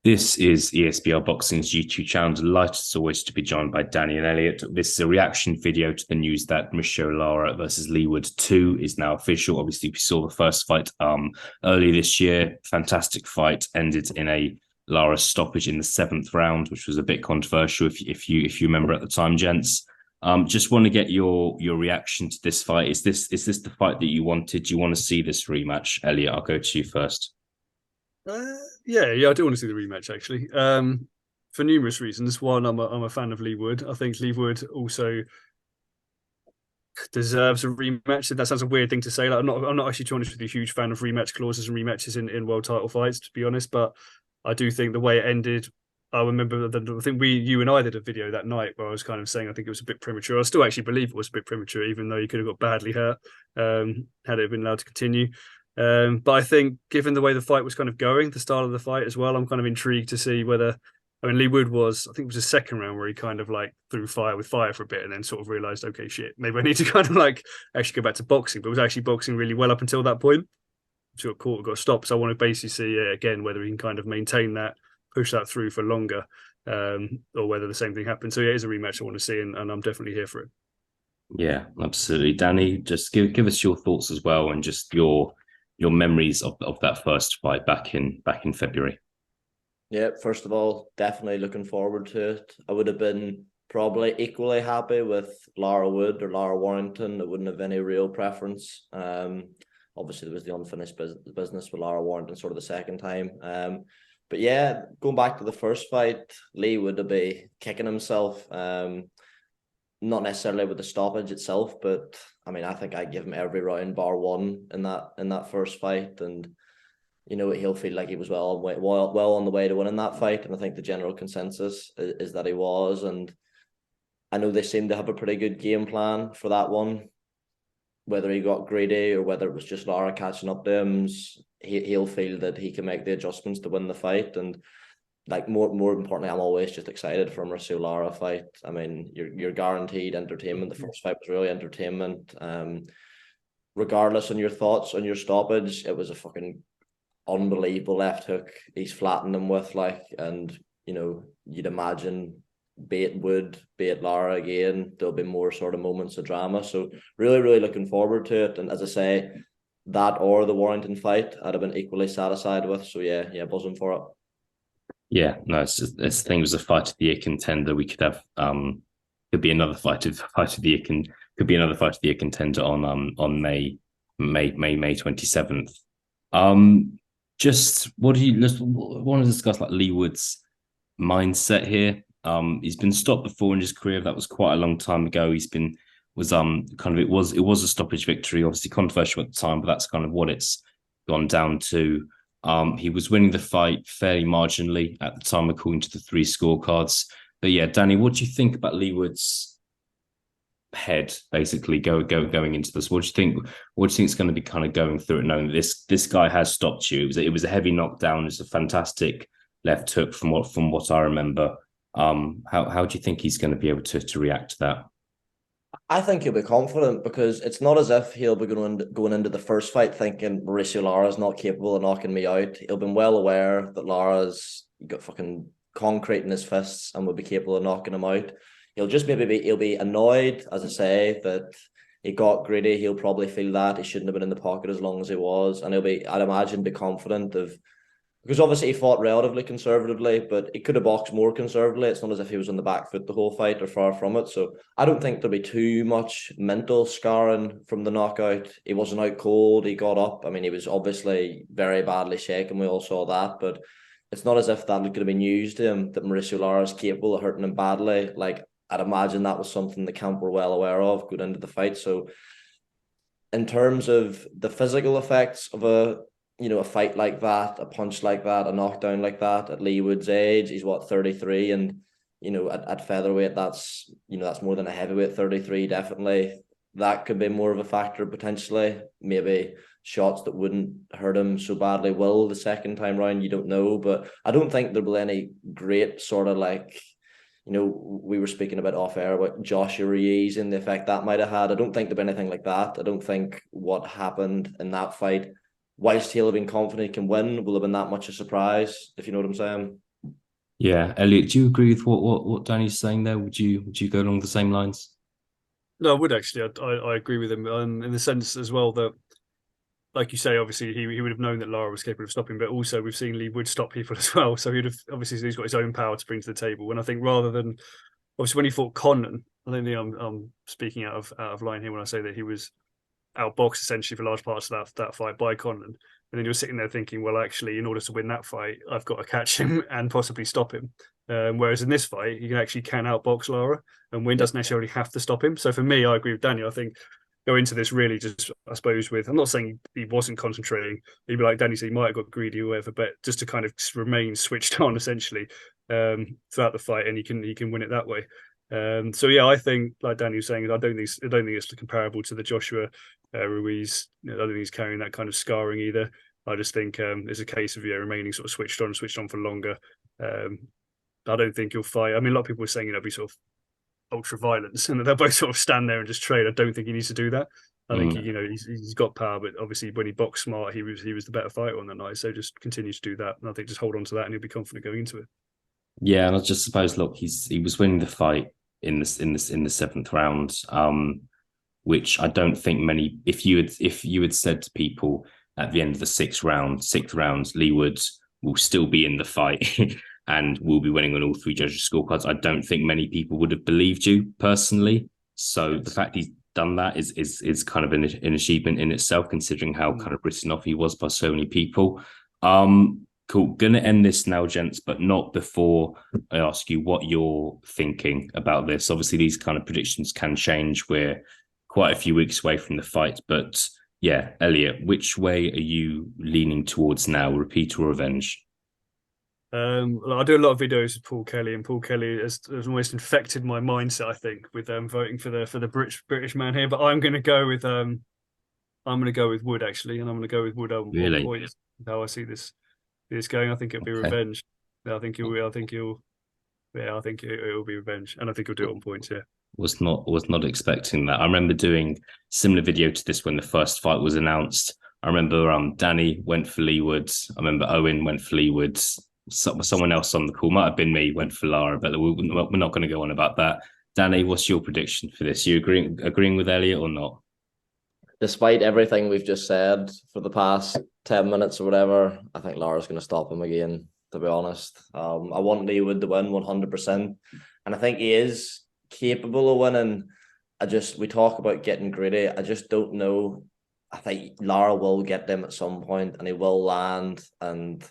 This is ESBL Boxing's YouTube channel. Delighted as always to be joined by Danny and Elliot. This is a reaction video to the news that Lara versus Leigh 2 is now official. Obviously, we saw the first fight early this year. Fantastic fight, ended in a Lara stoppage in the 7th round, which was a bit controversial if you remember at the time, gents. Just want to get your reaction to this fight. Is this the fight that you wanted? Do you want to see this rematch? Elliot, I'll go to you first. Yeah, I do want to see the rematch actually. For numerous reasons. One, I'm a fan of Leigh. I think Leigh also deserves a rematch. That sounds a weird thing to say. Like, I'm not actually, to be honest with you, a huge fan of rematch clauses and rematches in world title fights, to be honest. But I do think the way it ended, I remember I think you and I did a video that night where I was kind of saying I think it was a bit premature. I still actually believe it was a bit premature, even though he could have got badly hurt had it been allowed to continue. But I think, given the way the fight was kind of going, the style of the fight as well, I'm kind of intrigued to see whether. I mean, Leigh was, I think it was the second round where he kind of like threw fire with fire for a bit and then sort of realized, okay, shit, maybe I need to kind of like actually go back to boxing, but was actually boxing really well up until that point. Got caught, got stopped. So I want to basically see again whether he can kind of maintain that, push that through for longer, or whether the same thing happens. So yeah, it is a rematch I want to see, and I'm definitely here for it. Yeah, absolutely. Danny, just give us your thoughts as well, and just your memories of that first fight back in February. Yeah, first of all, definitely looking forward to it. I would have been probably equally happy with Lara Wood or Lara Warrington. I wouldn't have any real preference. Obviously there was the unfinished business with Lara Warrington sort of the second time. But yeah, going back to the first fight, Leigh would be kicking himself. Not necessarily with the stoppage itself, but I mean, I think I'd give him every round bar one in that first fight, and you know, he'll feel like he was well on the way to winning that fight. And I think the general consensus is that he was. And I know they seem to have a pretty good game plan for that one. Whether he got greedy or whether it was just Lara catching up to him, he'll feel that he can make the adjustments to win the fight. And like more importantly, I'm always just excited for a Mauricio Lara fight. I mean, you're guaranteed entertainment. The first fight was really entertainment. Regardless on your thoughts on your stoppage, it was a fucking unbelievable left hook he's flattened him with, like, and you know, you'd imagine be it Lara again, there'll be more sort of moments of drama. So really looking forward to it. And as I say, that or the Warrington fight I'd have been equally satisfied with. So yeah, buzzing for it. Yeah, no, it's the thing. It was a fight of the year contender. We could have could be another fight of the year could be another fight of the year contender on May 27th. Just what do you just want to discuss, like Leigh Wood's mindset here? He's been stopped before in his career. That was quite a long time ago. He's been was kind of it was a stoppage victory, obviously controversial at the time, but that's kind of what it's gone down to. He was winning the fight fairly marginally at the time, according to the 3 scorecards. But yeah, Danny, what do you think about Leigh Wood's head basically going into this? What do you think? What do you think is going to be kind of going through it, knowing that this guy has stopped you? It was a heavy knockdown. It was a fantastic left hook from what I remember. How do you think he's going to be able to react to that? I think he'll be confident because it's not as if he'll be going into the first fight thinking Mauricio Lara's not capable of knocking me out. He'll be well aware that Lara's got fucking concrete in his fists and will be capable of knocking him out. He'll be annoyed, as I say, that he got greedy. He'll probably feel that he shouldn't have been in the pocket as long as he was, and I'd imagine, be confident of, because obviously he fought relatively conservatively, but he could have boxed more conservatively. It's not as if he was on the back foot the whole fight, or far from it. So I don't think there'll be too much mental scarring from the knockout. He wasn't out cold. He got up. I mean, he was obviously very badly shaken. We all saw that, but it's not as if that was going to be news to him that Mauricio Lara is capable of hurting him badly. Like, I'd imagine that was something the camp were well aware of going into the fight. So in terms of the physical effects of a fight like that, a punch like that, a knockdown like that at Leigh Wood's age, he's what, 33, and at featherweight that's more than a heavyweight. 33, definitely that could be more of a factor potentially. Maybe shots that wouldn't hurt him so badly will the second time round, you don't know. But I don't think there'll be any great sort of like, we were speaking about off air about Joshua Ruiz and the effect that might have had. I don't think there'll be anything like that. I don't think what happened in that fight, whilst he'll have been confident he can win, will have been that much a surprise, if you know what I'm saying. Yeah, Elliot, do you agree with what Danny's saying there? Would you go along the same lines? No, I would actually. I agree with him in the sense as well that, like you say, obviously he would have known that Lara was capable of stopping, but also we've seen Leigh would stop people as well. So he'd have obviously he's got his own power to bring to the table. And I think rather than obviously when he fought Conlan, I don't think I'm speaking out of line here when I say that he was outboxed essentially for large parts of that fight by Conlan. And then you're sitting there thinking, well, actually, in order to win that fight, I've got to catch him and possibly stop him. Whereas in this fight, he can outbox Lara and win, Yep. doesn't necessarily have to stop him. So for me, I agree with Daniel. I think go into this really just, I suppose, with I'm not saying he wasn't concentrating. He'd be like Danny said, he might have got greedy or whatever, but just to kind of remain switched on essentially throughout the fight, and he can win it that way. So yeah, I think like Danny was saying, I don't think it's comparable to the Joshua Ruiz. I don't think he's carrying that kind of scarring either. I just think it's a case of remaining sort of switched on for longer. Um, I don't think he'll fight. I mean, a lot of people were saying be sort of ultra violence, and they'll both sort of stand there and just trade. I don't think he needs to do that. I think Mm. he's got power, but obviously when he boxed smart, he was the better fighter on that night. So just continue to do that, and I think just hold on to that, and he'll be confident going into it. Yeah, and I just suppose, look, he was winning the fight in the seventh round, which I don't think many. If you had said to people at the end of the sixth round, Leigh Wood will still be in the fight and will be winning on all three judges' scorecards, I don't think many people would have believed you personally. So the fact he's done that is kind of an achievement in itself, considering how kind of written off he was by so many people. Cool. Gonna end this now, gents, but not before I ask you what you're thinking about this. Obviously, these kind of predictions can change. We're quite a few weeks away from the fight, but yeah, Elliot, which way are you leaning towards now, repeat or revenge? I do a lot of videos with Paul Kelly, and Paul Kelly has almost infected my mindset. I think with voting for the British man here, but I'm going to go with Wood actually, and I'm going to go with Wood on Really? points. How I see this going, I think it'll be Okay. revenge. I think he'll. I think he'll. Yeah, I think it'll be revenge, and I think he'll do it on points. Yeah. Was not expecting that. I remember doing similar video to this when the first fight was announced. I remember Danny went for Leigh Woods. I remember Owen went for Leigh Woods. Someone else on the call might have been me went for Lara, but we're not going to go on about that. Danny, what's your prediction for this? You agreeing with Elliot or not? Despite everything we've just said for the past 10 minutes or whatever, I think Lara's going to stop him again, to be honest. I want Leigh Wood to win 100%. And I think he is capable of winning. We talk about getting greedy. I just don't know. I think Lara will get them at some point and he will land. And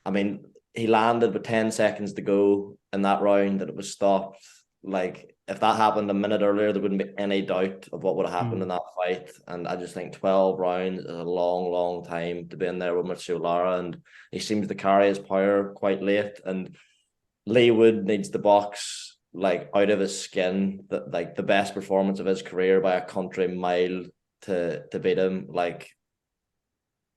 I mean, he landed with 10 seconds to go in that round that it was stopped. Like, if that happened a minute earlier, there wouldn't be any doubt of what would have happened in that fight. And I just think 12 rounds is a long, long time to be in there with Mauricio Lara. And he seems to carry his power quite late. And Leigh Wood needs the box like out of his skin, that like the best performance of his career by a country mile to beat him. Like,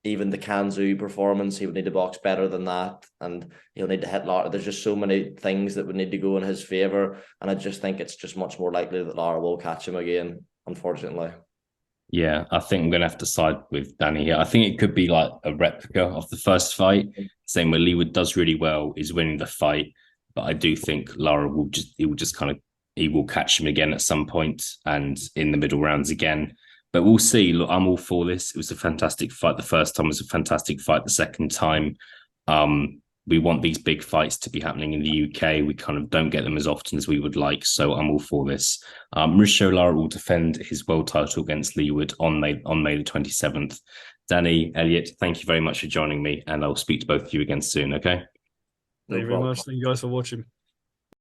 even the Kanzu performance, he would need to box better than that, and he'll need to hit Lara. There's just so many things that would need to go in his favor, and I just think it's just much more likely that Lara will catch him again. Unfortunately, Yeah, I think I'm going to have to side with Danny here. I think it could be like a replica of the first fight, same where Leigh Wood does really well, is winning the fight, but I do think Lara will just kind of he will catch him again at some point and in the middle rounds again. But we'll see. Look, I'm all for this. It was a fantastic fight the first time. It was a fantastic fight the second time. We want these big fights to be happening in the UK. We kind of don't get them as often as we would like. So I'm all for this. Mauricio Lara will defend his world title against Leigh Wood on May the 27th. Danny, Elliot, thank you very much for joining me, and I'll speak to both of you again soon. Okay. Thank no you very problem. much. Thank you guys for watching.